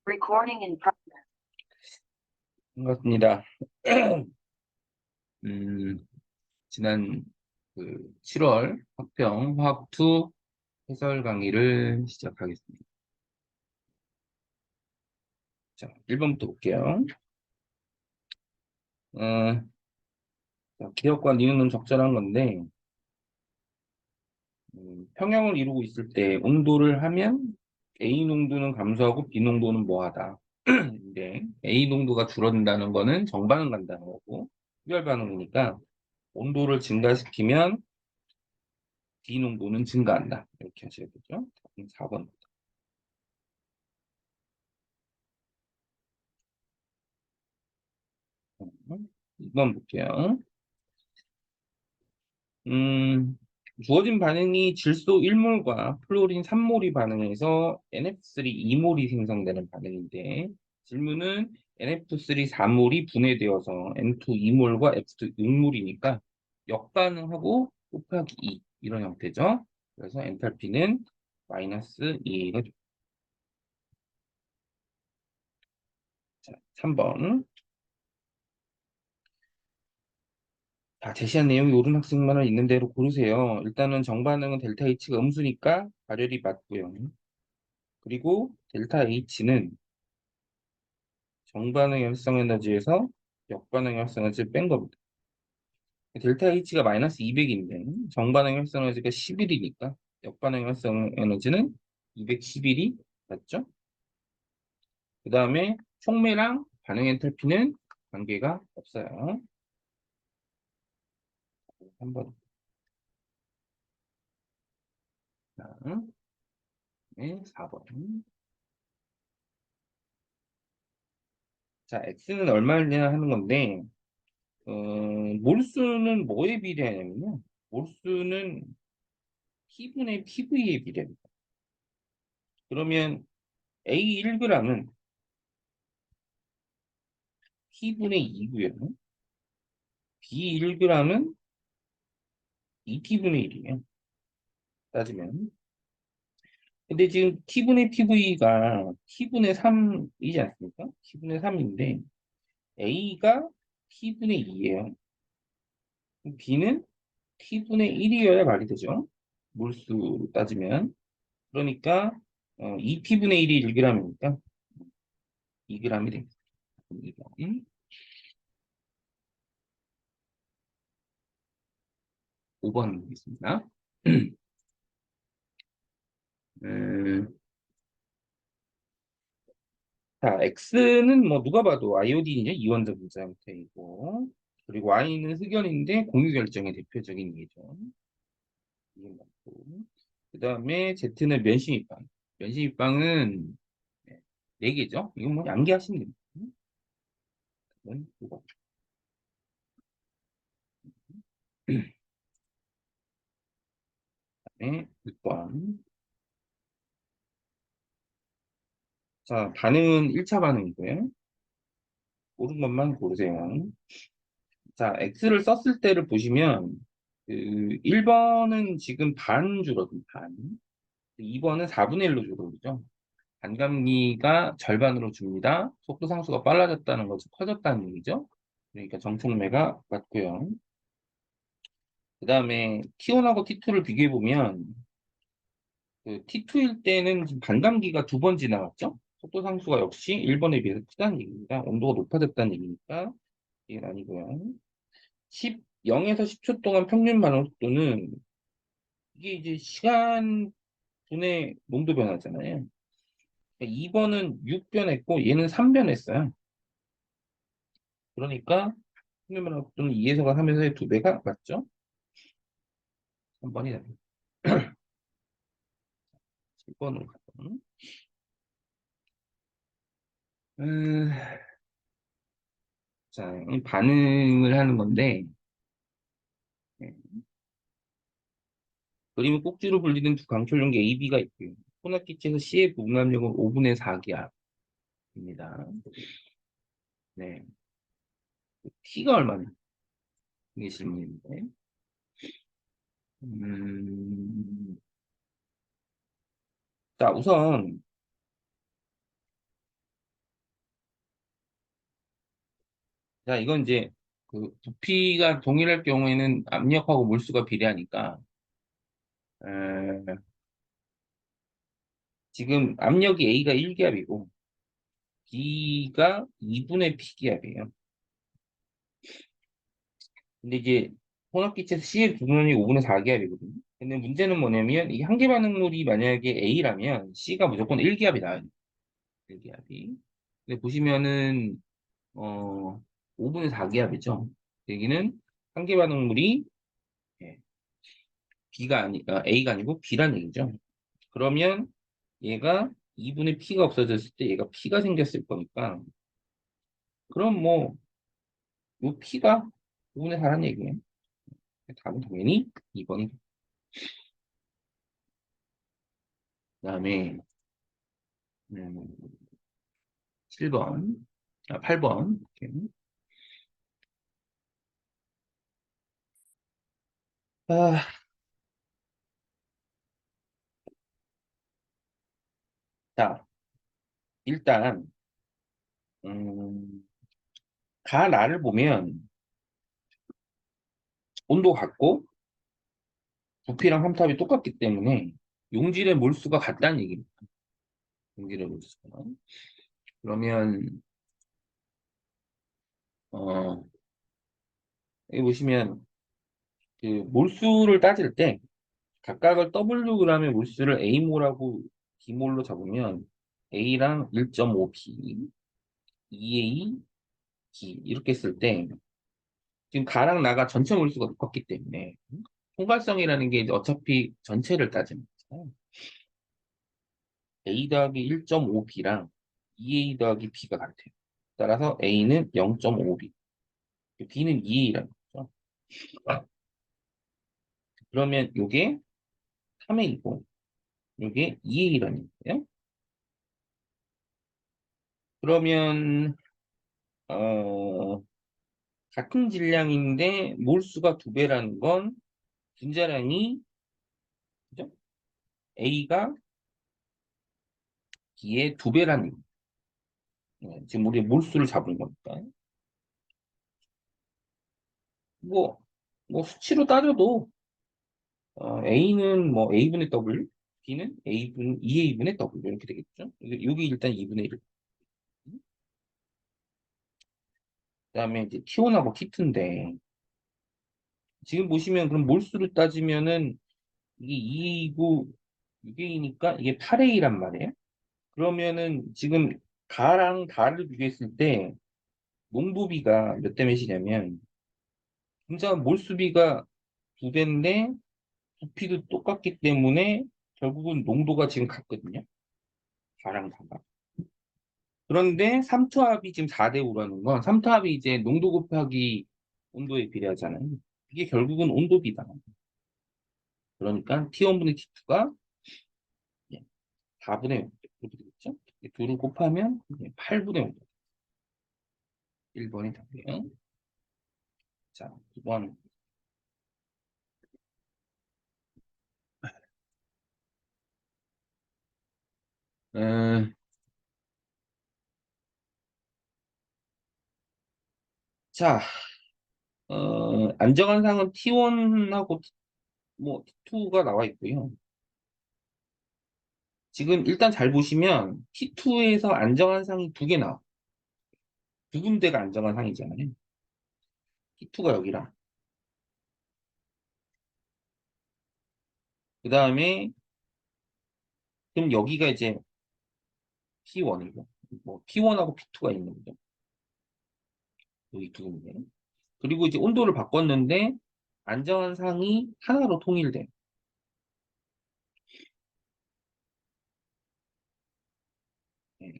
Recording in progress. 반갑습니다. 음, 지난 7월 학평 화학2 해설 강의를 시작하겠습니다. 자, 1번부터 볼게요. 자, 기억과 니은은 적절한 건데, 평형을 이루고 있을 때 온도를 하면 A 농도는 감소하고 B 농도는 뭐하다. 근데 A 농도가 줄어든다는 거는 정반응 간다는 거고, 흡열 반응이니까 온도를 증가시키면 D 농도는 증가한다. 이렇게 하셔야 되죠. 4번. 2번 볼게요. 음, 주어진 반응이 질소 1몰과 플로린 3몰이 반응해서 NF3 2몰이 생성되는 반응인데, 질문은 NF3 4몰이 분해되어서 N2 2몰과 F2 6몰이니까 역반응하고 곱하기 2 이런 형태죠. 그래서 엔탈피는 마이너스 2가 됩니다. 자, 3번. 자, 제시한 내용이 옳은 학생만을 있는 대로 고르세요. 일단은 정반응은 델타 H가 음수니까 발열이 맞고요. 그리고 델타 H는 정반응의 활성 에너지에서 역반응의 활성 에너지를 뺀 겁니다. 델타 H가 마이너스 200인데 정반응의 활성 에너지가 11이니까 역반응의 활성 에너지는 211이 맞죠? 그 다음에 촉매랑 반응 엔탈피는 관계가 없어요. 한번 네, 4번. 자, X는 얼마냐 하는 건데 몰수는 뭐에 비례하냐면요. 몰수는 T분의 PV에 비례합니다. 그러면 A1g은 T분의 2고요. B1g은 2T분의 1이에요. 따지면. 근데 지금 T분의 PV가 T분의 3이지 않습니까? T분의 3인데 A가 T분의 2예요. B는 T분의 1이어야 말이 되죠. 몰수로 따지면. 그러니까 2T분의 1이 1g이니까 2g이 됩니다. 2번. 5번 보겠습니다. 음, 자, X는 뭐 누가 봐도 아이오딘이죠. 이원적 분자 형태이고, 그리고 Y는 흑연인데 공유 결정의 대표적인 예죠. 이게 맞고. 그 다음에 Z는 면심입방. 면심입방은 네 개죠. 이건 뭐 양기하시면 됩니다. 이건 9번. 그다음에 6번. 자, 반응은 1차 반응이고요. 옳은 것만 고르세요. 자, X를 썼을 때를 보시면, 1번은 지금 반 줄어든 반. 2번은 4분의 1로 줄어들죠. 반감기가 절반으로 줍니다. 속도 상수가 빨라졌다는 것이 커졌다는 얘기죠. 그러니까 정촉매가 맞고요. 그 다음에 T1하고 T2를 비교해보면 T2일 때는 지금 반감기가 2번 지나갔죠. 속도 상수가 역시 1번에 비해서 크다는 얘기입니다. 온도가 높아졌다는 얘기니까 이게 아니고요. 0에서 10초 동안 평균 반응 속도는 이게 이제 시간 분의 농도 변화잖아요. 2번은 6변했고 얘는 3변했어요. 그러니까 평균 속도는 2에서가 3에서의 2배가 맞죠? 3번이 됩니다. 7번으로 가죠. 음, 자, 이 반응을 하는 건데 네. 그림은 꼭지로 불리는 두 강철용기 AB가 있고요. 혼합기체에서 C의 부응압력은 5분의 4기압입니다. 네. T가 얼마나? 이게 질문인데. 음, 자, 우선 자, 이건 이제 그 부피가 동일할 경우에는 압력하고 몰수가 비례하니까 에, 지금 압력이 A가 1기압이고 B가 2분의 P기압이에요. 근데 이제 혼합기체에서 C의 구분이 5분의 4기압이거든요. 근데 문제는 뭐냐면 이 한계 반응물이 만약에 A라면 C가 무조건 1기압이 나와요. 1기압이. 근데 보시면은 5분의 4기압이죠. 여기는 한계 반응물이 예, A가 아니고 B란 얘기죠. 그러면 얘가 2분의 P가 없어졌을 때 얘가 P가 생겼을 거니까 그럼 뭐 요 P가 5분의 4란 얘기예요. 답은 당연히 2번이. 그다음에 음, 7번, 8번. 이렇게. 아, 자, 일단 음, 가나를 보면 온도 같고 부피랑 함탑이 똑같기 때문에 용질의 몰수가 같다는 얘기입니다. 용질의 몰수가. 그러면 어, 여기 보시면 그 몰수를 따질 때 각각을 Wg의 몰수를 A몰하고 B몰로 잡으면 A랑 1.5B, 2A, B 이렇게 했을 때 지금 가랑 나가 전체 몰수가 높았기 때문에 통괄성이라는 게 이제 어차피 전체를 따지는 거잖아요. A 더하기 1.5B랑 2A 더하기 B가 같아요. 따라서 A는 0.5B, B는 2A라는 거죠. 그러면 이게 3A이고 이게 2A라는 거예요. 그러면 어, 같은 질량인데 몰수가 두 배라는 건 분자량이 그죠? A가 B의 두 배라는 거예요. 지금 우리 몰수를 잡은 거니까. 뭐, 뭐 수치로 따져도 A는 뭐 A분의 W, B는 2A분의 W 이렇게 되겠죠. 여기 일단 2분의 1. 그다음에 이제 T1하고 T2인데 지금 보시면 그럼 몰수를 따지면은 이게 2A이고 6A니까 이게 8A란 말이에요. 그러면은 지금 가랑 다를 비교했을 때 농도비가 몇 대 몇이냐면 진짜 몰수비가 두 배인데 부피도 똑같기 때문에 결국은 농도가 지금 같거든요. 가랑 다가. 그런데 삼투압이 지금 4대 5라는 건 삼투압이 이제 농도 곱하기 온도에 비례하잖아요. 이게 결국은 온도비다. 그러니까 T1분의 T2가 4분의 5 이렇게 되겠죠? 둘을 곱하면 8분의 5. 1번이 답이에요. 자, 2번. 음, 자, 안정환상은 T1하고 뭐 T2가 나와 있고요. 지금 일단 잘 보시면 T2에서 안정환상이 두 개 나와. 두 군데가 안정환상이잖아요. T2가 여기라. 그 다음에 그럼 여기가 이제 P1이고 뭐 P1하고 P2가 있는 거죠. 여기 두 군데. 그리고 이제 온도를 바꿨는데 안정환상이 하나로 통일돼. 네.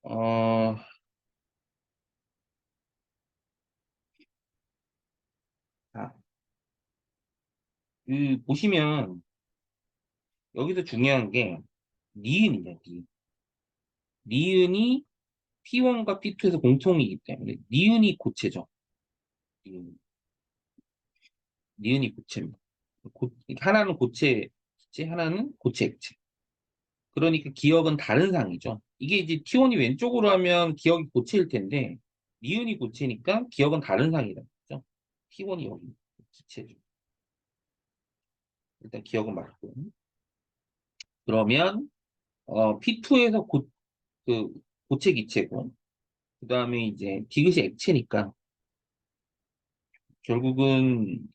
어, 자, 그 보시면 여기서 중요한 게 니은이냐, 니은. 니은이 P1과 P2에서 공통이기 때문에 니은이 고체죠. 니은. 니은이 고체입니다. 하나는 고체, 액체, 하나는 고체 액체. 그러니까 기억은 다른 상이죠. 이게 이제 T1이 왼쪽으로 하면 기억이 고체일 텐데, 니은이 고체니까 기억은 다른 상이다. 그죠? T1이 여기 기체죠. 일단 기억은 맞고. 그러면, P2에서 그, 고체 기체고, 그 다음에 이제 디귿이 액체니까, 결국은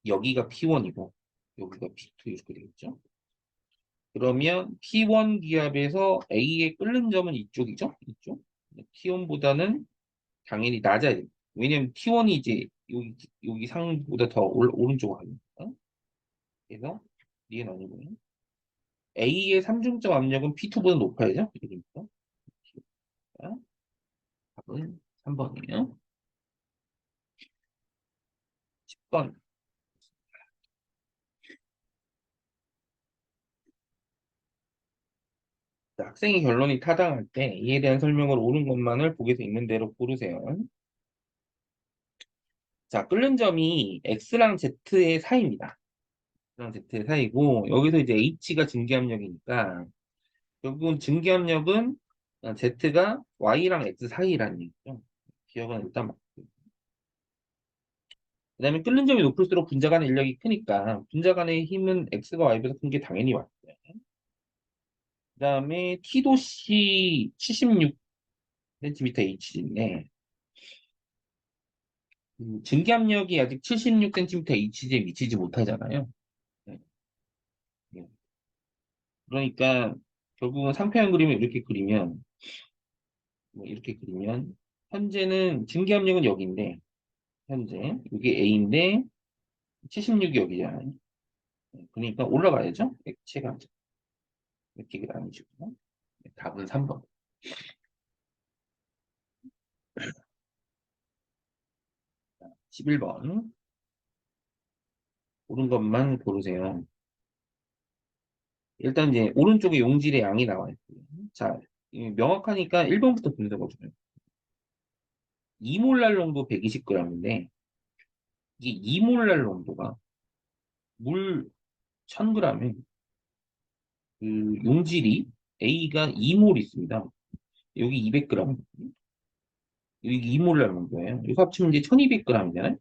여기가 P1이고, 여기가 P2 이렇게 되겠죠? 그러면 P1 기압에서 A에 끓는 점은 이쪽이죠? 이쪽. T1보다는 당연히 낮아야 돼요. 왜냐면 T1이 이제 여기 상보다 더 오른쪽으로 가니까. 그래서 이게 아니고요. A의 삼중점 압력은 P2보다 높아야죠. 그러니까 답은 3번이에요. 10번. 학생의 결론이 타당할 때 이에 대한 설명을 옳은 것만을 보기에서 있는 대로 고르세요. 자, 끓는 점이 X랑 Z의 사이입니다. X랑 Z의 사이고 여기서 이제 H가 증기압력이니까 결국은 증기압력은 Z가 Y랑 X 사이라는 얘기죠. 기억은 일단 맞고. 그 다음에 끓는 점이 높을수록 분자 간의 인력이 크니까 분자 간의 힘은 X가 Y보다 큰 게 당연히 맞고요. 그 다음에 T도시 76cm H인데 증기압력이 아직 76cm H지에 미치지 못하잖아요. 네. 네. 그러니까 결국은 상표형 그림을 이렇게 그리면 이렇게 그리면 현재는 증기압력은 여기인데 현재 이게 A인데 76이 여기잖아요. 네, 그러니까 올라가야죠. 액체가 이렇게 나뉘죠. 답은 3번. 11번. 옳은 것만 고르세요. 일단 이제 오른쪽에 용질의 양이 나와 있고요. 자, 명확하니까 1번부터 분석해보죠. 이몰랄 농도 120g인데 이게 이몰랄 농도가 물 1000g에 그 용질이 A가 2몰 있습니다. 여기 200g. 여기 2몰랄 농도예요. 이거 합치면 이제 1200g이잖아요.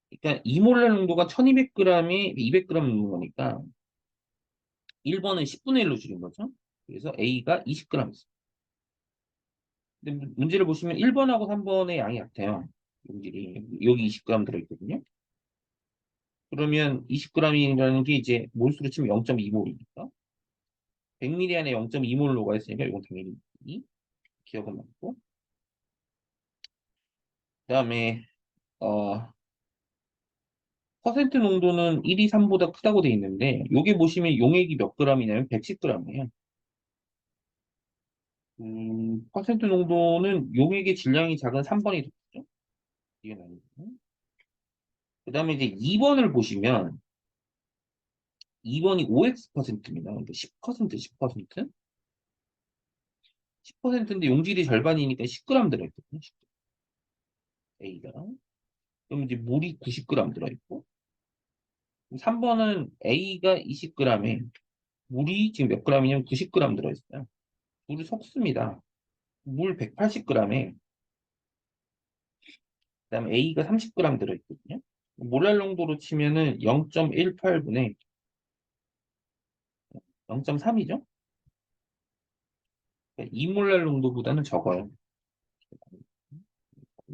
그러니까 이몰랄 농도가 1200g에 200g 넣는 거니까 1번은 10분의 1로 줄인 거죠. 그래서 A가 20g 있어요. 근데 문제를 보시면 1번하고 3번의 양이 같아요. 용질이. 여기 20g 들어있거든요. 그러면 20g이라는 게 이제 몰수로 치면 0.2몰이니까 100ml 안에 0.2몰로가 있으니까 이건 당연히 기억은 맞고 그 다음에 어, 퍼센트 농도는 1이 3보다 크다고 돼 있는데 여기 보시면 용액이 몇 g이냐면 110g이에요. 퍼센트 농도는 용액의 질량이 작은 3번이 더 크죠? 이게 아니고. 그 다음에 이제 2번을 보시면 2번이 OX%입니다. 그러니까 10%, 10%? 10%인데 용질이 절반이니까 10g 들어있거든요. A가. 그럼 이제 물이 90g 들어있고 3번은 A가 20g에 물이 지금 몇 g이냐면 90g 들어있어요. 물이 속습니다. 물 180g에 그다음에 A가 30g 들어있거든요. 몰랄 농도로 치면은 0.18분의 0.3이죠? 2몰랄 농도보다는 적어요.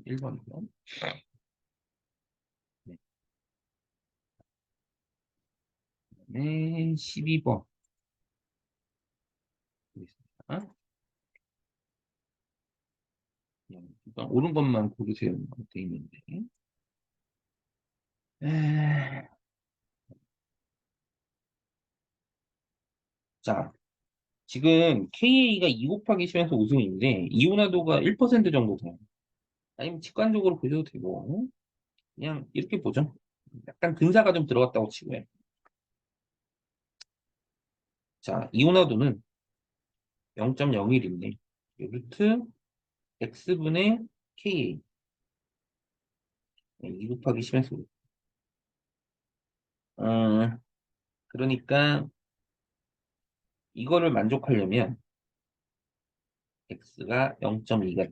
1번이요. 네, 12번. 보겠습니다. 일단 옳은 것만 고르세요. 돼 있는데. 에, 자, 지금 KA가 2 곱하기 10에서 우승인데 이온화도가 1% 정도 돼요. 아니면 직관적으로 보셔도 되고 그냥 이렇게 보죠. 약간 근사가 좀 들어갔다고 치고요. 자, 이온화도는 0.01인데 루트 x분의 ka 2 곱하기 10에서 그러니까 이거를 만족하려면 x가 0.2가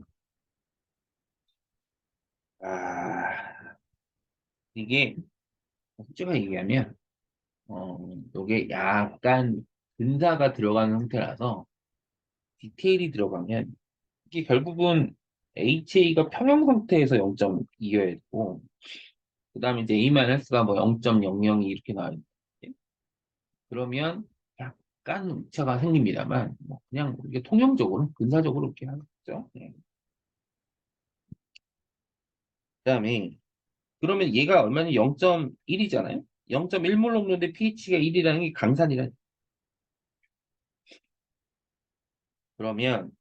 이게 솔직히 얘기하면 요게 약간 근사가 들어가는 형태라서 디테일이 들어가면 이게 결국은 HA가 평형 상태에서 0.2여야 되고 그 다음에 이제 A-가 뭐 0.002 이렇게 나와있는데 그러면 약간 오차가 생깁니다만 뭐 그냥 이게 통형적으로 근사적으로 이렇게 하죠. 네. 그다음에 그러면 얘가 얼마냐 0.1이잖아요. 0.1몰 녹는데 pH가 1이라는 게 강산이라. 그러면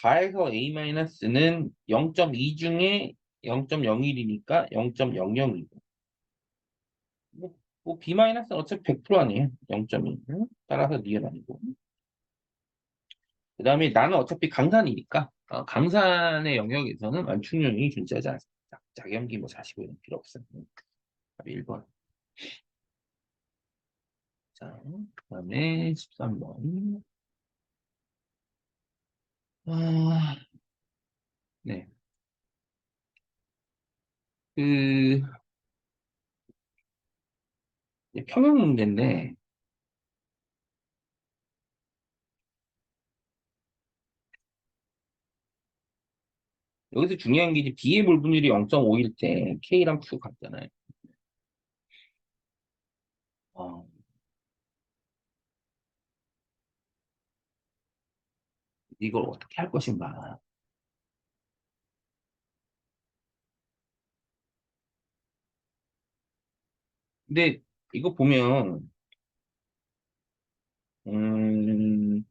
가에서 A-는 0.2 중에 0.01이니까 0.00이고 뭐 B-는 어차피 100% 아니에요. 0.1. 따라서 리얼 아니고. 그 다음에 나는 어차피 강산이니까 강산의 영역에서는 완충률이 존재하지 않습니다. 자기염기 뭐 45는 필요 없어요. 답이 1번. 자, 그 다음에 13번. 아, 네. 그, 평형 문제인데, 여기서 중요한 게 이제 B의 몰분율이 0.5일 때 K랑 Q 같잖아요. 어, 이걸 어떻게 할 것인가. 근데 이거 보면, 음,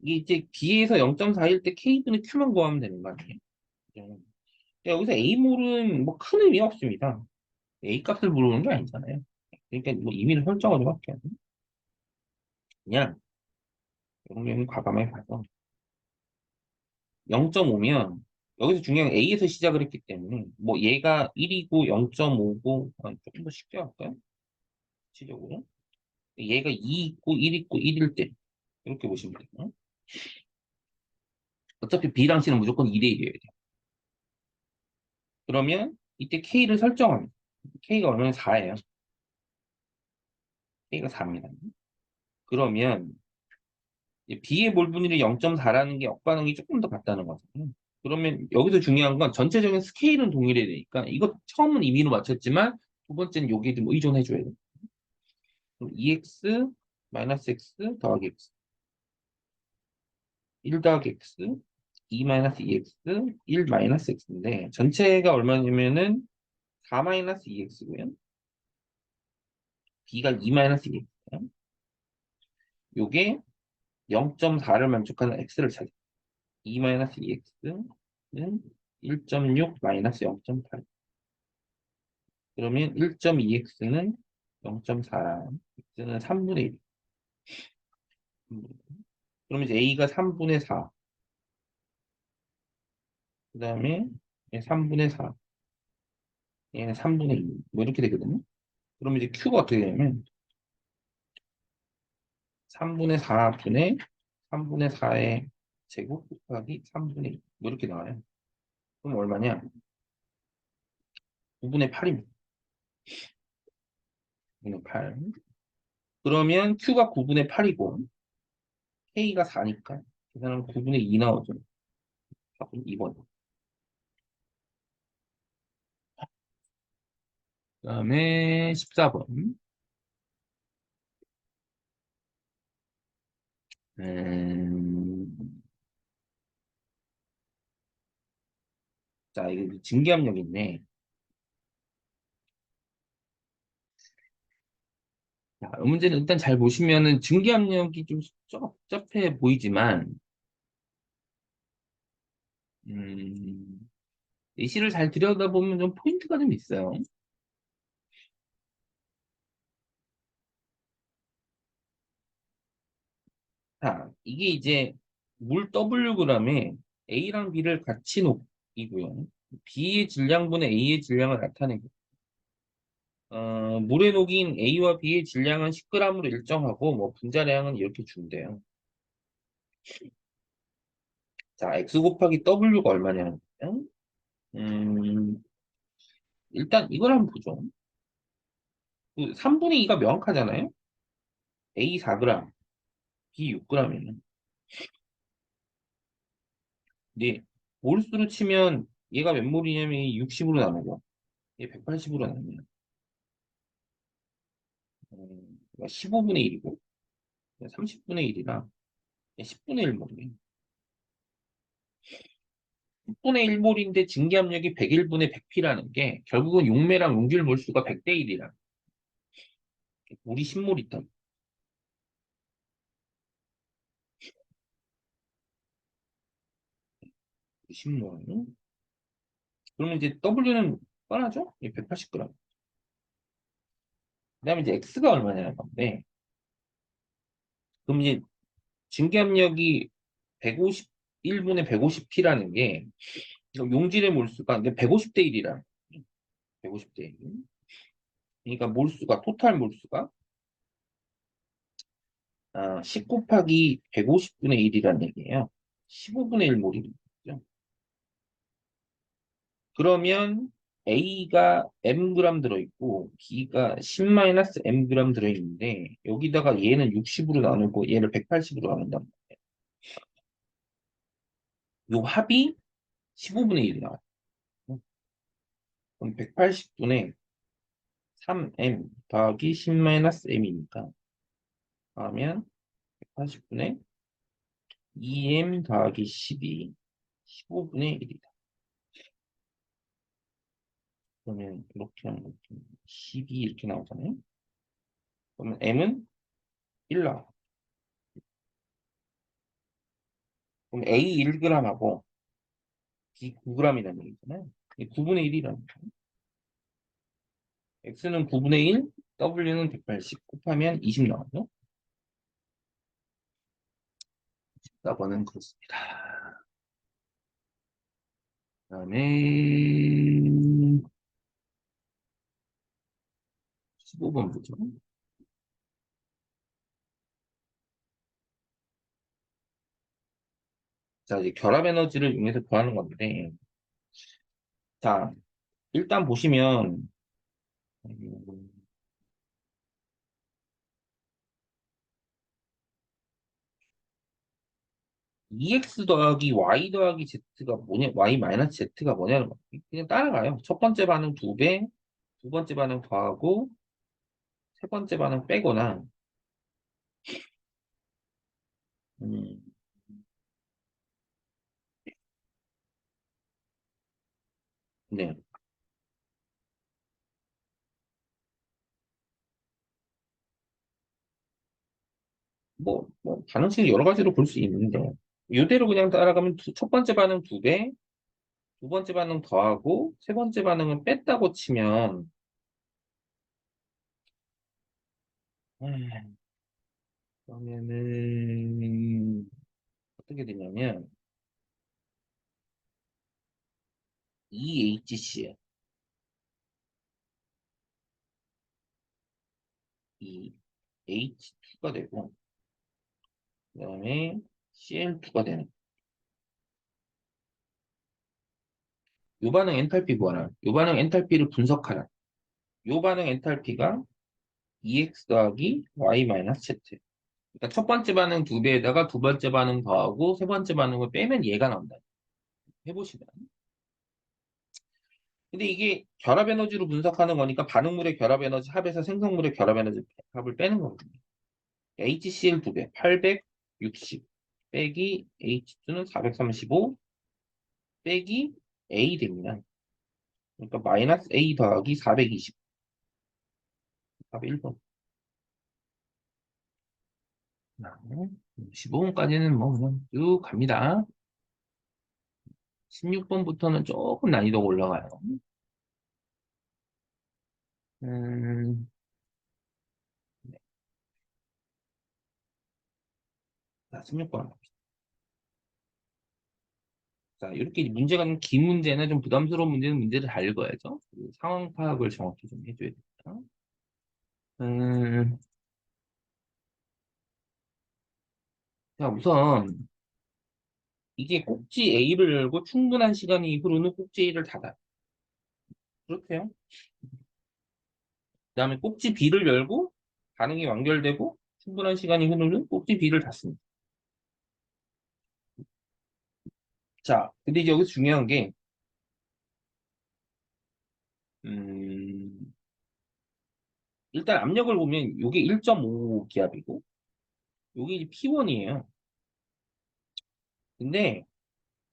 이게 이제 B에서 0.4일 때 K분의 Q만 구하면 되는 거 아니에요? 음. 여기서 A몰은 뭐 큰 의미 없습니다. A 값을 물어보는 게 아니잖아요. 그러니까 뭐 임의를 설정하는 밖에 안 돼. 그냥 이런 과감하게 가서 0.5면 여기서 중요한 건 A에서 시작을 했기 때문에 뭐 얘가 1이고 0.5고 조금 더 쉽게 할까요? 구체적으로 얘가 2 있고 1 있고 1일 때 이렇게 보시면 돼요. 어차피 B랑 C는 무조건 2대 1이어야 돼요. 그러면 이때 K를 설정합니다. K가 얼마나 4예요. K가 4입니다. 그러면 B의 몰분율이 0.4라는 게 역반응이 조금 더 같다는 거잖아요. 그러면 여기서 중요한 건 전체적인 스케일은 동일해야 되니까 이거 처음은 임의로 맞췄지만 두 번째는 여기에 좀 의존해줘야 돼요. 그럼 2x 마이너스 x 더하기 x 1 더하기 x 2 마이너스 2x 1 마이너스 x인데 전체가 얼마냐면은 4 마이너스 2x고요. b가 2 마이너스 2x예요. 요게 0.4를 만족하는 x를 찾아요. 2 마이너스 2x는 1.6 마이너스 0.8. 그러면 1.2x는 0.4, x는 3분의 1. 그러면 이제 a가 3분의 4, 그 다음에 3분의 4, 얘는 3분의 2, 뭐 이렇게 되거든요. 그러면 이제 q가 어떻게 되냐면 3분의 4분의 3분의 4의 제곱 곱하기 3분의 2, 뭐 이렇게 나와요. 그럼 얼마냐? 9분의 8입니다. 9분의 8. 그러면 q가 9분의 8이고 k가 4니까 계산하면 9분의 2 나오죠. 답은 2번. 그 다음에 14번. 자, 이게 증기압력인데, 자, 이 문제는 일단 잘 보시면은 증기압력이 좀 숫자가 복잡해 보이지만, 예시를 잘 들여다보면 좀 포인트가 좀 있어요. 자, 이게 이제 물 Wg에 A랑 B를 같이 놓이고요. B의 질량분의 A의 질량을 나타내고, 물에 녹인 A와 B의 질량은 10g으로 일정하고, 뭐, 분자량은 이렇게 준대요. 자, X 곱하기 W가 얼마냐는 거예요. 음, 일단 이걸 한번 보죠. 그 3분의 2가 명확하잖아요. A 4g, B 6g이면. 근데 몰수로 치면 얘가 몇 몰이냐면 60으로 나누고, 얘 180으로 나누면 15분의 1이고, 30분의 1이라 10분의 1몰이에요. 10분의 1몰인데 증기압력이 101분의 100P라는 게 결국은 용매랑 용질 몰수가 100대 1이라. 우리 10몰 있다. 10몰. 그러면 이제 W는 뻔하죠? 180g. 그다음에 이제 X가 얼마냐는 건데, 그럼 이제 증기압력이 151분의 150P라는 게 용질의 몰수가 이제 150대 1이라. 150대 1. 그러니까 몰수가 토탈 몰수가 10 곱하기 150분의 1이란 얘기예요. 15분의 1 몰이죠. 그러면 A가 mg 들어있고 B가 10-mg 들어있는데 여기다가 얘는 60으로 나누고 얘를 180으로 나눈다. 요 합이 15분의 1이 나와요. 그럼 180분의 3m 더하기 10-m이니까 하면 180분의 2m 더하기 12 15분의 1이다. 그러면 이렇게 하면 12 이렇게 나오잖아요. 그러면 m은 1 나와. 그럼 A 1g하고 B 9g이라는 얘기잖아요. 9분의 1이라는 거예요. X는 9분의 1, W는 180 곱하면 20 나오죠. 4번은 그렇습니다. 그다음에 15번 보죠. 자, 이제 결합 에너지를 이용해서 구하는 건데, 자, 일단 보시면, EX 더하기 Y 더하기 Z가 뭐냐, Y 마이너스 Z가 뭐냐는 거. 그냥 따라가요. 첫 번째 반응 2배, 두 번째 반응 더하고, 세 번째 반응 빼거나, 음, 네. 가능성이 여러 가지로 볼 수 있는데, 이대로 그냥 따라가면 첫 번째 반응 2배, 두 번째 반응 더하고, 세 번째 반응은 뺐다고 치면, 음, 그러면은, 어떻게 되냐면, EHCl, 이 H2가 되고, 그 다음에 Cl2가 되는. 요 반응 엔탈피 구하라. 요 반응 엔탈피를 분석하라. 요 반응 엔탈피가 EX 더하기 Y 마이너스 Z. 그러니까 첫 번째 반응 2배에다가 두 번째 반응 더하고 세 번째 반응을 빼면 얘가 나온다. 해보시면. 근데 이게 결합 에너지로 분석하는 거니까 반응물의 결합 에너지 합에서 생성물의 결합 에너지 합을 빼는 거거든요. HCl 2배, 860 빼기 H2는 435 빼기 A 됩니다. 그러니까 마이너스 A 더하기 420. 답이 1번. 15번까지는 뭐 그냥 쭉 갑니다. 16번부터는 조금 난이도가 올라가요. 음, 네. 자, 16번. 자, 이렇게 문제가 좀 긴 문제나 좀 부담스러운 문제는 문제를 잘 읽어야죠. 그 상황 파악을 정확히 좀 해줘야 돼요. 음, 자, 우선 이게 꼭지 A를 열고 충분한 시간이 흐른 후 꼭지 A를 닫아요. 그렇게요. 그다음에 꼭지 B를 열고 반응이 완결되고 충분한 시간이 흐른 후 꼭지 B를 닫습니다. 자, 근데 이제 여기서 중요한 게 음, 일단 압력을 보면 이게 1.5 기압이고 이게 이제 P1이에요. 근데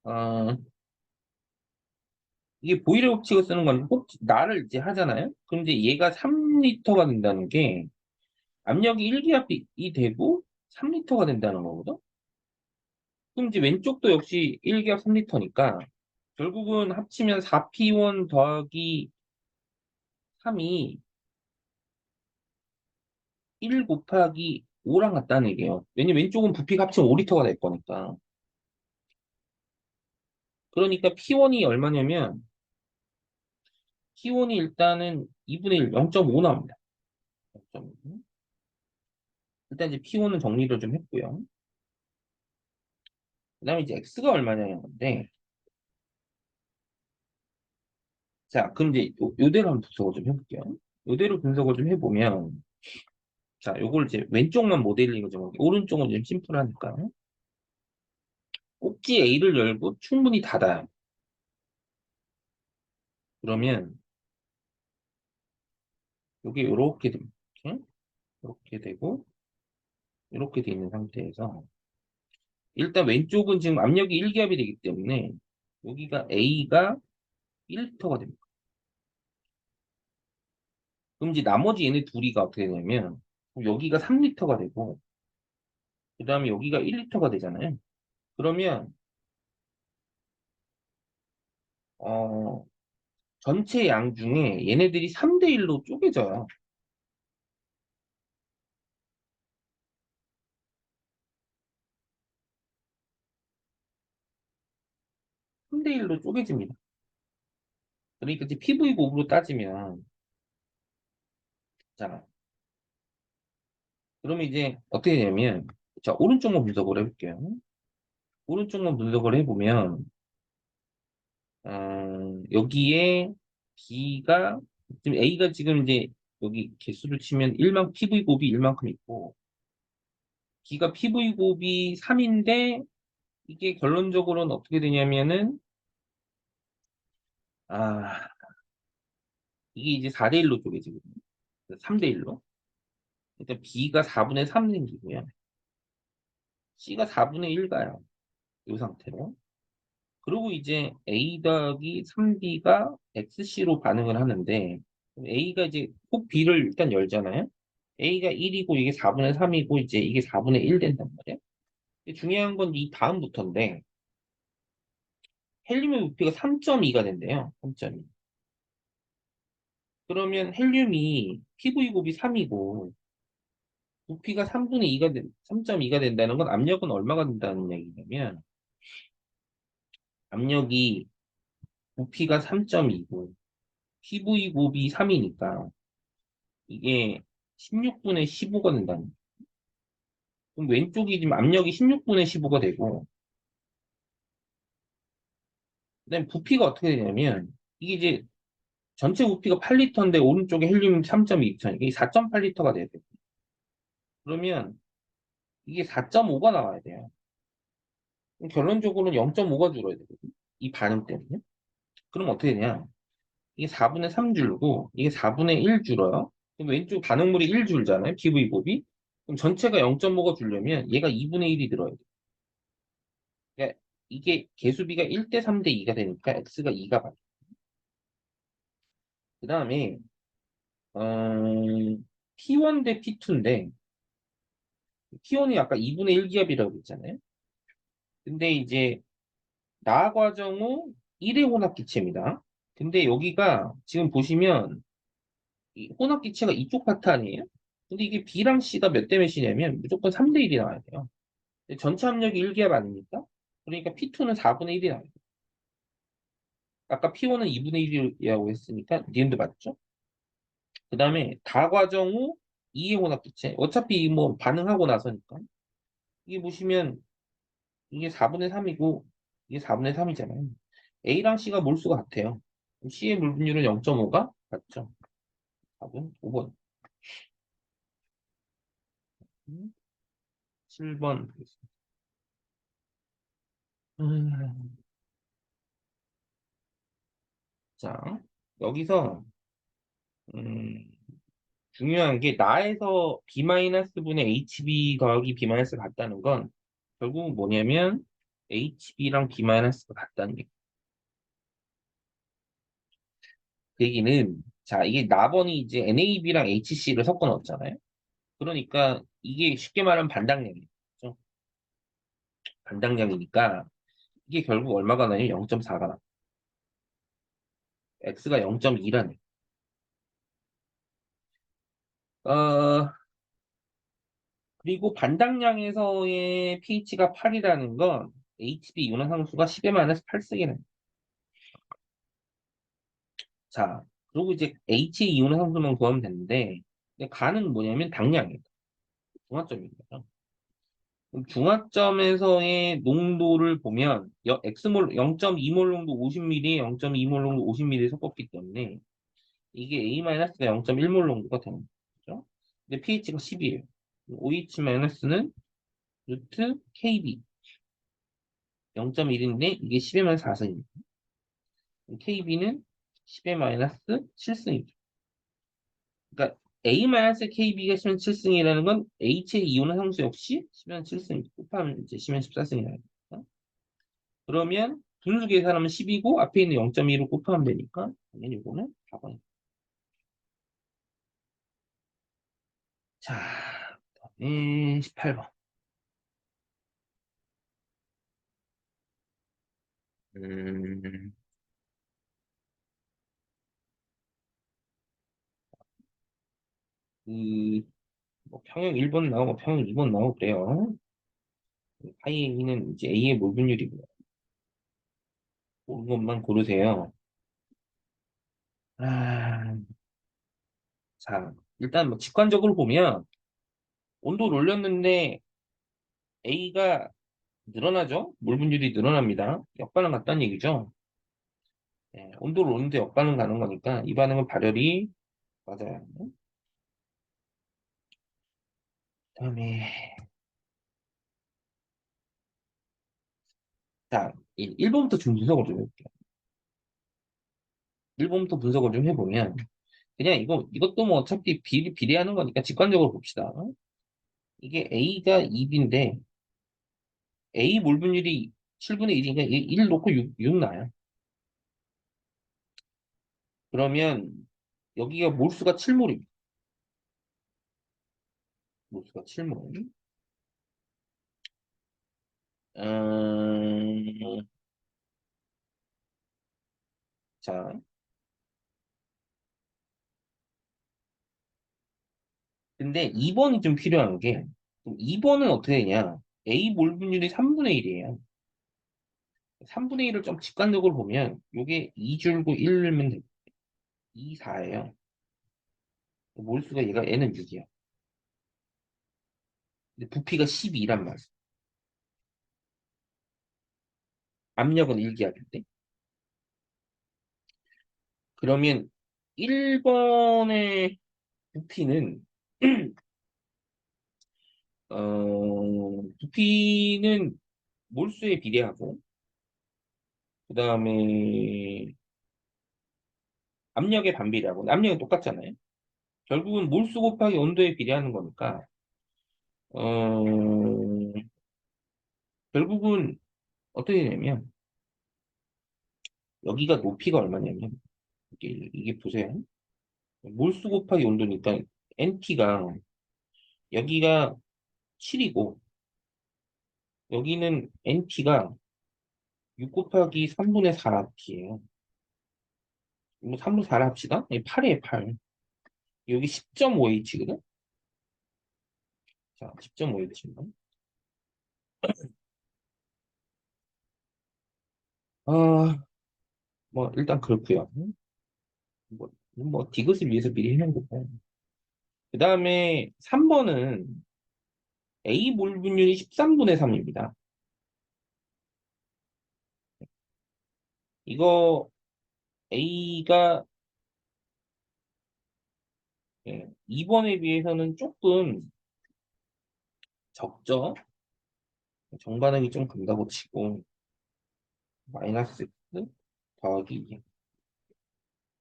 어, 이게 보이ler 법칙을 쓰는 건 꼭 나를 이제 하잖아요. 그럼 이제 얘가 3리터가 된다는 게 압력이 1기압이 되고 3리터가 된다는 거거든. 그럼 이제 왼쪽도 역시 1기압 3리터니까 결국은 합치면 4P1 더하기 3이 1 곱하기 5랑 같다는 얘기예요. 왜냐면 왼쪽은 부피가 합치면 5리터가 될 거니까. 그러니까 P1이 얼마냐면 P1이 일단은 2분의 1, 0.5 나옵니다. 0.5. 일단 이제 P1은 정리를 좀 했고요. 그 다음에 이제 X가 얼마냐는 건데, 자, 그럼 이제 요대로 한번 분석을 좀 해볼게요. 요대로 분석을 좀 해보면, 자, 요걸 이제 왼쪽만 모델링을 좀 할게요. 오른쪽은 좀 심플하니까. 꼭지 A를 열고 충분히 닫아요. 그러면 요게 요렇게 됩니다. 이렇게 되고, 이렇게 돼 있는 상태에서, 일단 왼쪽은 지금 압력이 1기압이 되기 때문에, 여기가 A가 1리터가 됩니다. 그럼 이제 나머지 얘네 둘이가 어떻게 되냐면, 여기가 3리터가 되고, 그 다음에 여기가 1리터가 되잖아요. 그러면, 어, 전체 양 중에 얘네들이 3대 1로 쪼개져요. 3대 1로 쪼개집니다. 그러니까 이제 PV 곱으로 따지면, 자, 그러면 이제 어떻게 되냐면, 자, 오른쪽만 분석을 해볼게요. 오른쪽만 분석을 해보면, 여기에 B가, 지금 A가 지금 이제 여기 개수를 치면 PV 곱이 1만큼 있고, B가 PV 곱이 3인데, 이게 결론적으로는 어떻게 되냐면은, 아, 이게 이제 4대1로 쪼개지거든요. 3대1로. 일단 B가 4분의 3 생기고요. C가 4분의 1 가요. 이 상태로. 그리고 이제 A 더하기 3B가 XC로 반응을 하는데, A가 이제 꼭 B를 일단 열잖아요. A가 1이고 이게 4분의 3이고 이제 이게 4분의 1 된단 말이에요. 중요한 건 이 다음부터인데, 헬륨의 부피가 3.2가 된대요. 3.2. 그러면 헬륨이 PV 곱이 3이고, 부피가 3.2가 된다는 건 압력은 얼마가 된다는 얘기냐면, 압력이 부피가 3.2고, PV 곱이 3이니까, 이게 16분의 15가 된다는 거예요. 그럼 왼쪽이 지금 압력이 16분의 15가 되고, 그다음에 부피가 어떻게 되냐면, 이게 이제 전체 부피가 8리터인데, 오른쪽에 헬륨 3.2리터, 이게 4.8리터가 돼야 돼요. 그러면 이게 4.5가 나와야 돼요. 그럼 결론적으로는 0.5가 줄어야 되거든요. 이 반응 때문에. 그럼 어떻게 되냐? 이게 4분의 3 줄고, 이게 4분의 1 줄어요. 그럼 왼쪽 반응물이 1 줄잖아요. PV 곱이. 그럼 전체가 0.5가 줄려면 얘가 2분의 1이 들어야 돼요. 그러니까 이게 개수비가 1대 3대 2가 되니까 X가 2가 맞아요. 그 다음에, P1 대 P2인데, P1이 아까 2분의 1 기압이라고 했잖아요. 근데 이제, 나 과정 후 1의 혼합기체입니다. 근데 여기가 지금 보시면, 이 혼합기체가 이쪽 파트 아니에요? 근데 이게 B랑 C가 몇 대 몇이냐면, 무조건 3대 1이 나와야 돼요. 근데 전체 압력이 1기압 아닙니까? 그러니까 P2는 4분의 1이 나와요. 아까 P1은 2분의 1이라고 했으니까, 니은도 맞죠? 그 다음에 다과정 후 이해혼합기체. 어차피 뭐 반응하고 나서니까. 이게 보시면 이게 4분의 3이고 이게 4분의 3이잖아요. A랑 C가 몰수가 같아요. C의 물분율은 0.5가 같죠. 답은 5번. 7번. 자, 여기서 음, 중요한 게 나에서 B-분의 HB 더하기 B- 같다는 건 결국은 뭐냐면 HB랑 B-가 같다는 게. 그 얘기는 자, 이게 나번이 이제 NAB랑 HC를 섞어 넣었잖아요. 그러니까 이게 쉽게 말하면 반당량이죠. 반당량이니까 이게 결국 얼마가 나요? 0.4가 나. X가 0.2라네. 어, 그리고 반당량에서의 pH가 8이라는 건 HB 이온화상수가 10의 마이너스 8승이네. 자, 그리고 이제 H 이온화상수만 구하면 되는데 근데 간은 뭐냐면 당량이에요. 중화점입니다. 그럼 중화점에서의 농도를 보면 X몰 0.2몰 농도 50ml, 0.2몰 농도 50ml 섞었기 때문에 이게 A-가 0.1몰 농도가 되는 거죠. 근데 pH가 10이에요. OH-는 루트 KB 0.1인데 이게 10의 마이너스 4승입니다. KB는 10의 마이너스 7승이죠. 그러니까 A-KB가 10의 7승이라는 건 H의 이온의 상수 역시 10의 7승이죠. 곱하면 이제 10의 14승이라는 거죠. 그러면 분수 계산하면 10이고 앞에 있는 0.2로 곱하면 되니까 당연히 이거는 4번. 자, 그다음에 18번. 음, 그, 뭐 평형 1번 나오고 평형 2번 나오고 그래요. 파이 A는 이제 A의 몰분율이고요. 옳은 것만 고르세요. 아, 자, 일단 뭐 직관적으로 보면 온도를 올렸는데 A가 늘어나죠? 물 분율이 늘어납니다. 역반응 같다는 얘기죠. 네, 온도를 올리는데 역반응 가는 거니까 이 반응은 발열이 맞아요. 그다음에 자, 1번부터 좀 분석을 좀 해볼게요. 1번부터 분석을 좀 해보면 그냥 이것도 뭐 어차피 비례하는 거니까 직관적으로 봅시다. 이게 A가 2B인데 A 물 분율이 7분의 1이니까 1 놓고 6 나요. 그러면 여기가 몰수가 7몰입니다. 몰수가 7몰. 자, 근데 2번이 좀 필요한 게 2번은 어떻게 되냐? A 몰 분율이 3분의 1이에요. 3분의 1을 좀 직관적으로 보면 이게 2줄고 1면 2, 4예요. 몰수가 얘는 6이야. 근데 부피가 12란 말이야. 압력은 1기압인데. 그러면 1번의 부피는 부피는 몰수에 비례하고 그 다음에 압력에 반비례하고 압력은 똑같잖아요. 결국은 몰수 곱하기 온도에 비례하는 거니까 어, 결국은 어떻게 되냐면 여기가 높이가 얼마냐면 이게 보세요. 몰수 곱하기 온도니까 NT가 여기가 7이고 여기는 NT가 6 곱하기 3분의 4T예요. 뭐 3분의 4를 합시다. 8이에요, 8. 여기 10.5H거든? 자, 10.5H입니다. 아, 뭐, 일단 그렇고요. 뭐, 뭐 디귿을 위해서 미리 해놓은 거고. 그 다음에 3번은 A 몰 분율이 13분의 3입니다. 이거 A가 2번에 비해서는 조금 적죠? 정반응이 좀 간다고 치고 마이너스 x 더하기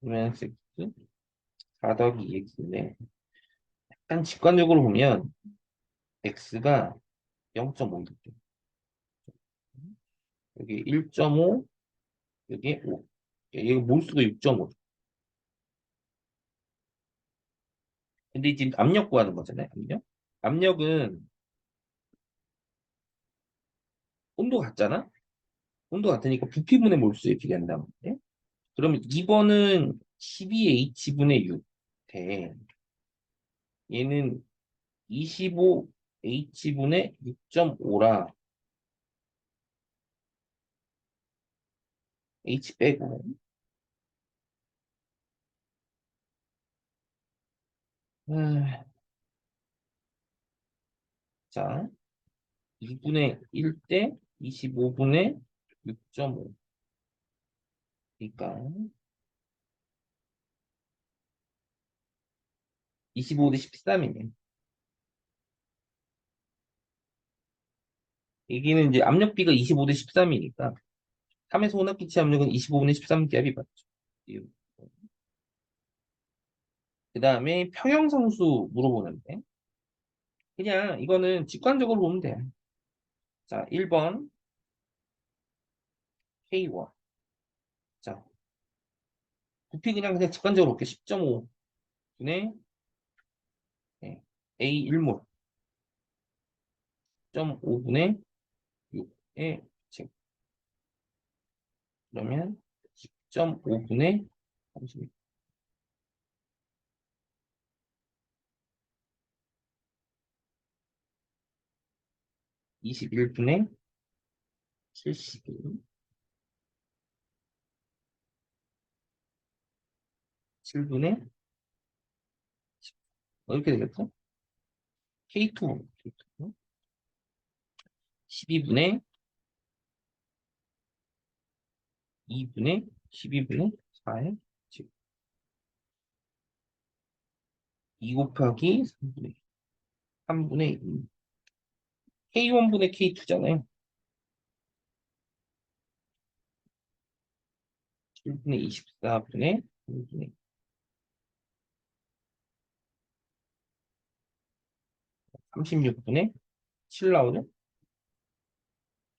2 마이너스 x 4 더하기 2x인데 약간 직관적으로 보면 x가 0.5이죠. 여기 1.5, 여기 5. 이거 몰수가 6.5. 근데 지금 압력 구하는 거잖아요. 압력? 압력은 온도 같잖아? 온도 같으니까 부피분의 몰수에 비례한다는 건데. 그러면 2번은 12H분의 6 대 얘는 25H분의 6.5라 H 빼고 아, 자 2분의 1 대 25분의 6.5 그러니까 25 대 13이네. 여기는 이제 압력비가 25 대 13이니까 3에서 혼합기체 압력은 25분의 13기압이 맞죠. 그 다음에 평형상수 물어보는데 그냥 이거는 직관적으로 보면 돼요. 자, 1번 K1. 자, 부피 그냥 직관적으로 볼게. 10.5분의 A1몰 10.5분의 6의 제 그러면 10.5분의 30, 21분의 72, 7분의 이렇게 되겠죠? K2, K2 12분의 2분의 12분의 4의 2 곱하기 3분의 2. K1분의 K2잖아요. 7분의 24분의 3분의 36분의 7 나오죠?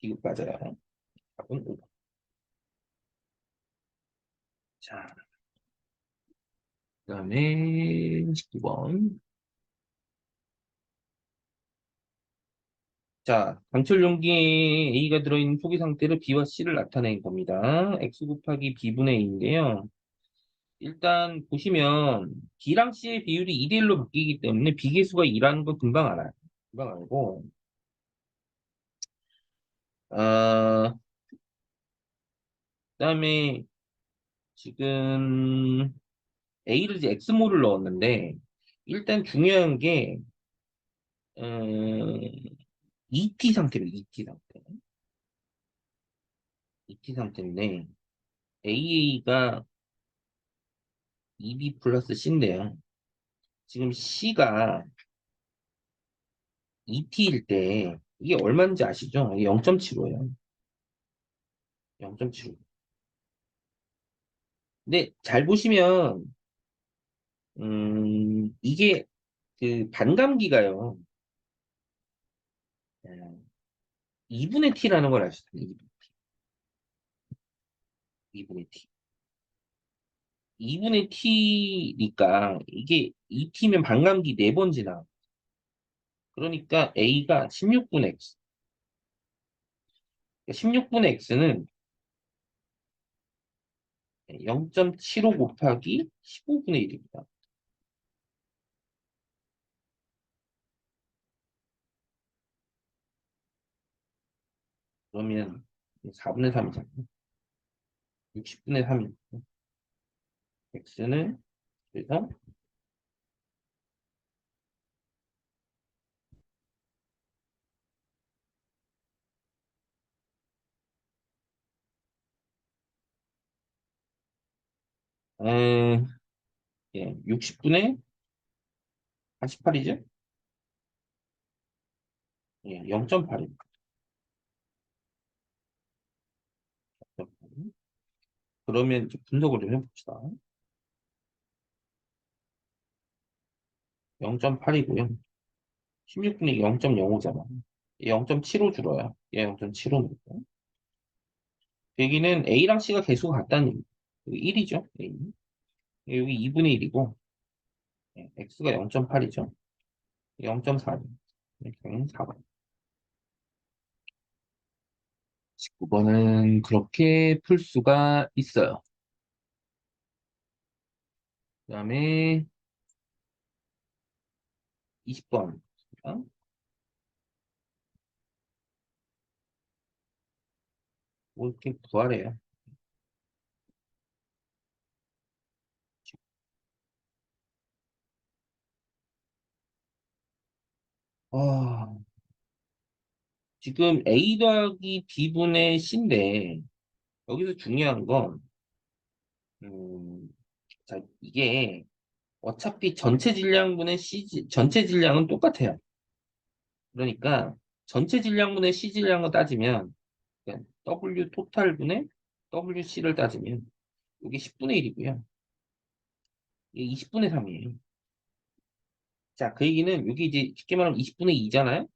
이거 맞아요. 답은 5번. 자, 그 다음에 19번. 자, 강철 용기에 A가 들어있는 포기 상태로 B와 C를 나타낸 겁니다. X 곱하기 B분의 A인데요. 일단 보시면 B랑 C의 비율이 2대1로 바뀌기 때문에 비계수가 2라는 건 금방 알아요. 금방 알고 그다음에 지금 A를 이제 X모를 넣었는데 일단 중요한 게 음, ET 상태입니다. ET 상태. ET 상태인데 AA가 2B 플러스 C인데요. 지금 C가 ET일 때 이게 얼마인지 아시죠? 이게 0.75예요. 0.75. 근데 잘 보시면 이게 그 반감기가요. 2분의 T라는 걸 아시죠? 2분의 T. 2분의 T니까 이게 2T면 반감기 4번 지나. 그러니까 A가 16분의 X. 16분의 X는 0.75 곱하기 15분의 1입니다. 그러면 4분의 3이잖아요. 60분의 3입니다. X는 그래서 예, 60분의 48이죠? 예, 0.8입니다. 그러면 이제 분석을 좀 해봅시다. 0.8이고요. 16분의 0.05잖아. 0.75 줄어요. 얘 0.75니까. 여기는 A랑 C가 개수가 같다는 얘기. 1이죠. A. 여기 2분의 1이고, X가 0.8이죠. 0.4. 이렇게 4번. 19번은 그렇게 풀 수가 있어요. 그 다음에 20번. 뭐 이렇게 부활해요. 아, 지금 A 더하기 B분의 C인데, 여기서 중요한 건, 자, 이게 어차피 전체 질량분의 전체 질량은 똑같아요. 그러니까 전체 질량분의 C 질량을 따지면 그러니까 W 토탈분의 WC를 따지면 이게 10분의 1이고요. 이게 20분의 3이에요. 자, 그 얘기는 여기 이제 쉽게 말하면 20분의 2잖아요.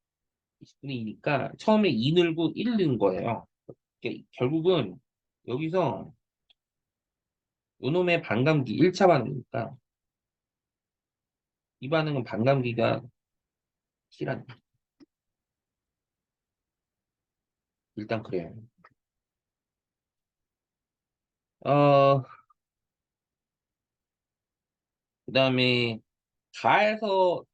20분의 2니까 처음에 2 늘고 1 넣은 거예요. 그러니까 결국은 여기서 요놈의 반감기 1차 반응이니까 이 반응은 반감기가 T란 일단 그래요. 어, 그다음에 가에서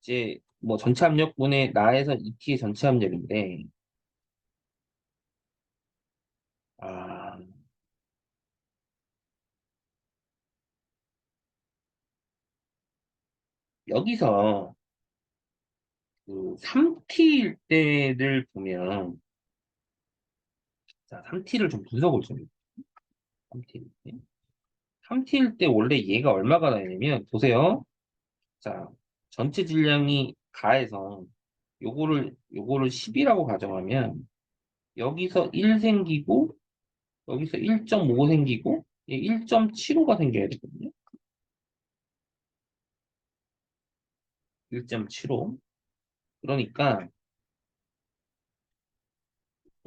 이제 뭐 전체 압력분의 나에서 ET의 전체 압력인데 아, 여기서 그 3T일 때를 보면 자, 3T를 좀 분석을 좀 해볼게요. 3T일 때. 3T일 때 원래 얘가 얼마가 나냐면 보세요. 자, 전체 질량이 가해서 요거를 10이라고 가정하면 여기서 1 생기고 여기서 1.5 생기고 1.75가 생겨야 되거든요. 1.75. 그러니까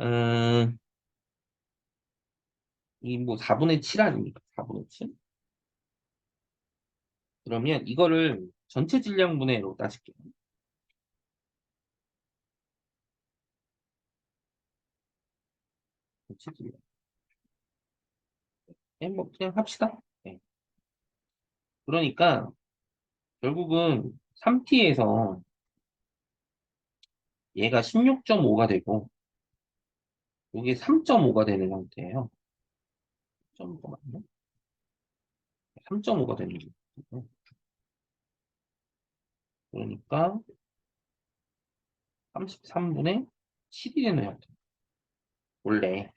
음, 이 뭐 4분의 7 아닙니까? 4분의 7? 그러면 이거를 전체 질량분해로 따질게요. 전체 질량. 뭐 그냥 합시다. 네. 그러니까 결국은 3t에서 얘가 16.5가 되고 이게 3.5가 되는 형태예요. 3.5가 맞나? 3.5가 되는 거예요. 그러니까 33분의 7이 되는 형태. 원래.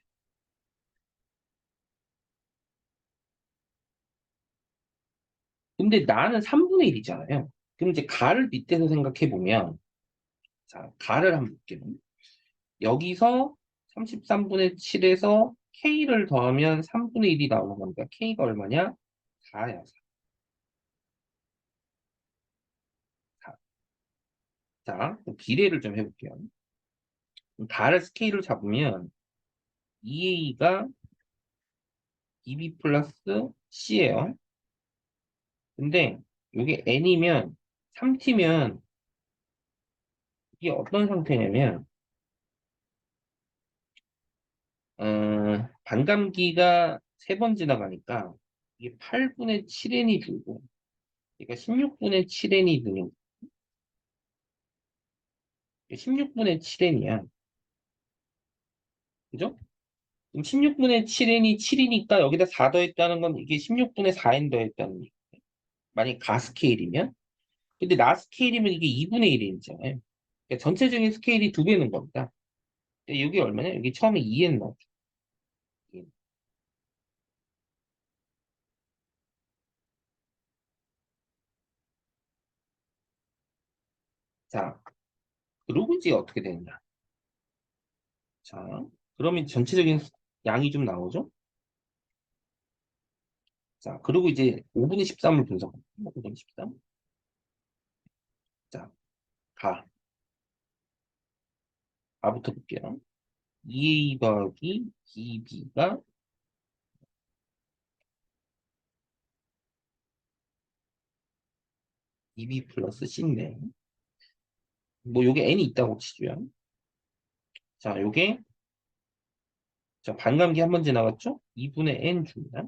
근데 나는 3분의 1이잖아요. 그럼 이제 가를 밑에서 생각해 보면 자, 가를 한번 볼게요. 여기서 33분의 7에서 K를 더하면 3분의 1이 나오는 겁니다. K가 얼마냐? 4야. 4. 자, 비례를 좀 해볼게요. 가를 스케일을 잡으면 2A가 2B 플러스 C예요. 근데 이게 N이면 3T면 이게 어떤 상태냐면 반감기가 3번 지나가니까 이게 8분의 7N이 줄고 그러니까 16분의 7N이 드는 16분의 7N이야. 그죠? 그럼 16분의 7n이 7이니까 여기다 4 더했다는 건 이게 16분의 4n 더했다는 얘기. 만약 가 스케일이면. 근데 나 스케일이면 이게 2분의 1이잖아요. 그러니까 전체적인 스케일이 두 배는 겁니다. 근데 여기 얼마냐? 여기 처음에 2n 넣어줘. 자, 그리고 이제 어떻게 되느냐. 자, 그러면 전체적인 양이 좀 나오죠? 자, 그리고 이제 5분의 13을 분석합니다. 5분의 13. 자, 가. 가부터 볼게요. 2a 더하기 2b가 2b 플러스 c인데, 뭐 요게 n이 있다고 치죠. 자, 요게, 자, 반감기 한 번 지나갔죠? 2분의 n 줍니다.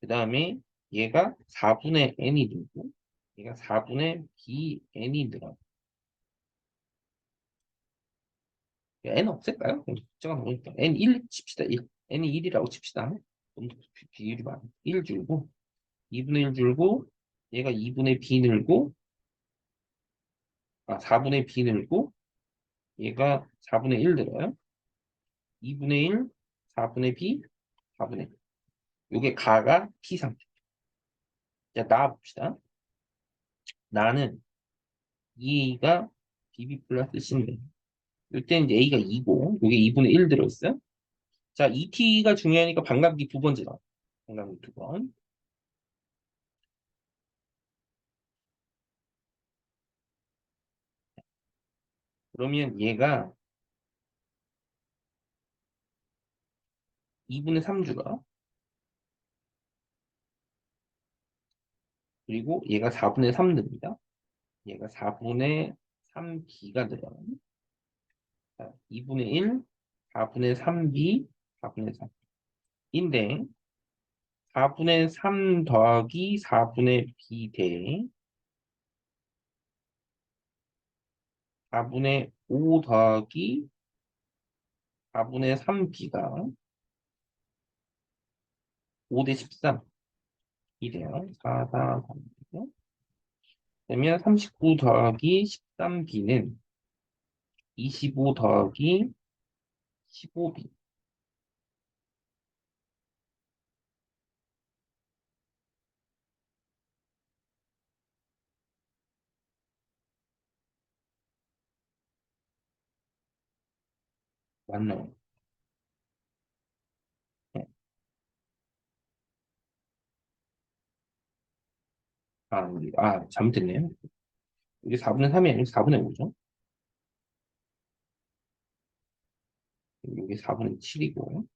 그 다음에 얘가 4분의 n이 늘고, 얘가 4분의 bn이 늘어. n 없앨까요? 숫자가 뭐니까. n 1 칩시다. 1. n이 1이라고 칩시다. 좀 비율이 많아. 1 줄고, 2분의 1 줄고, 얘가 2분의 b 늘고, 4분의 b 늘고, 얘가 4분의 1 늘어요. 2분의 1, 4분의 b, 4분의 1. 요게 가가 p 상태. 자, 나와봅시다. 나는 2a가 bb 플러스 c인데, 이때는 이제 a가 2고, 요게 2분의 1 들어있어요. 자, 2t가 중요하니까 반감기 두 번 지나. 반감기 두 번. 그러면 얘가 2분의 3 줄어. 그리고 얘가 4분의 3 듭니다. 얘가 4분의 3b가 들어요. 자, 2분의 1, 4분의 3b, 4분의 3. 인데 4분의 3 더하기 4분의 b 대 4분의 5 더하기 4분의 3b가 5 대 13 이래요. 4, 4, 3. 그러면 39 더하기 13b는 25 더하기 15b. 맞나요? 네. 잘못됐네요. 이게 4분의 3이 아니고 4분의 5죠. 이게 4분의 7이고,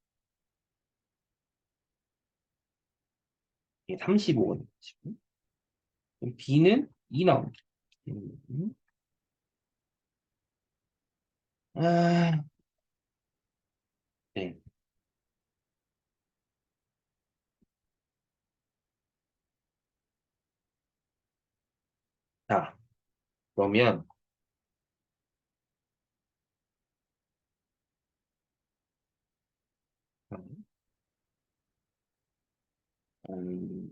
이게 35가 되죠. b는 2 나옵니다. 아, 네. 자, 그러면, 음,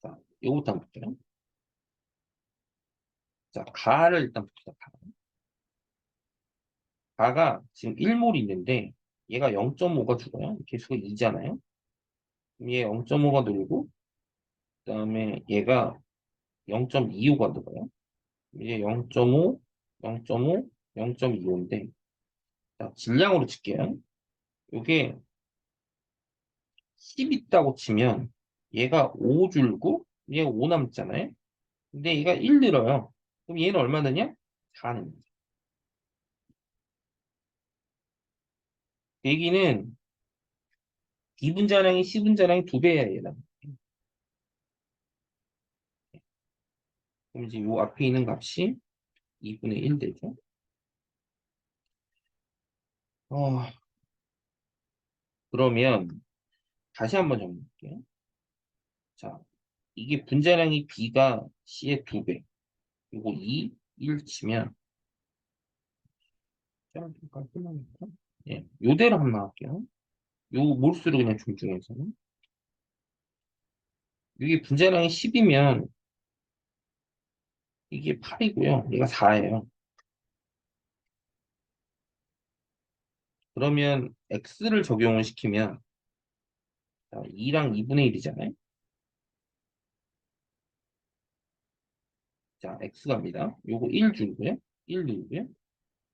자, 요거부터 한번 볼게요. 자, 가를 일단 봅시다. 가가 지금 1몰 있는데, 얘가 0.5가 죽어요. 개수가 2잖아요. 얘 0.5가 늘고, 그 다음에 얘가 0.25가 늘어요. 이게 0.5, 0.5, 0.25인데, 자, 질량으로 칠게요. 이게 10 있다고 치면, 얘가 5 줄고, 얘가 5 남잖아요. 근데 얘가 1 늘어요. 그럼 얘는 얼마 느냐? 4는. 얘기는 B분자량이 C분자량이 두 배야, 얘는. 그럼 이제 요 앞에 있는 값이 2분의 1 되죠. 어, 그러면 다시 한번 정리할게요. 자, 이게 분자량이 B가 C의 두 배. 그리고 2, 1 치면, 좀 깔끔하니까. 예, 요대로 한번 할게요. 요 몰수를 그냥 중중해서. 이게 분자량이 10이면 이게 8이고요. 얘가 4예요. 그러면 x를 적용을 시키면 2랑 2분의 1이잖아요. 자, x 갑니다. 요거 1 주고요. 1 누르고요.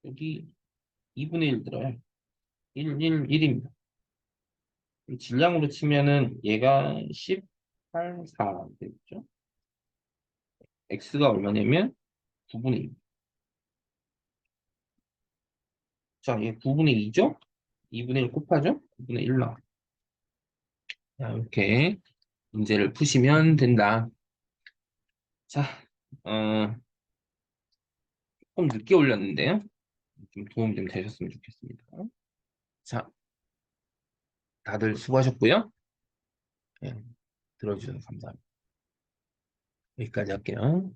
여기 2분의 1 들어요. 1, 1, 1입니다. 질량으로 치면은 얘가 18, 4 되겠죠? x가 얼마냐면 9분의 2. 자, 얘 9분의 2죠? 2분의 1 곱하죠? 9분의 1 나와. 자, 이렇게 문제를 푸시면 된다. 자, 어, 조금 늦게 올렸는데요. 좀 도움 좀 되셨으면 좋겠습니다. 자, 다들 수고하셨고요. 네, 들어주셔서 감사합니다. 여기까지 할게요.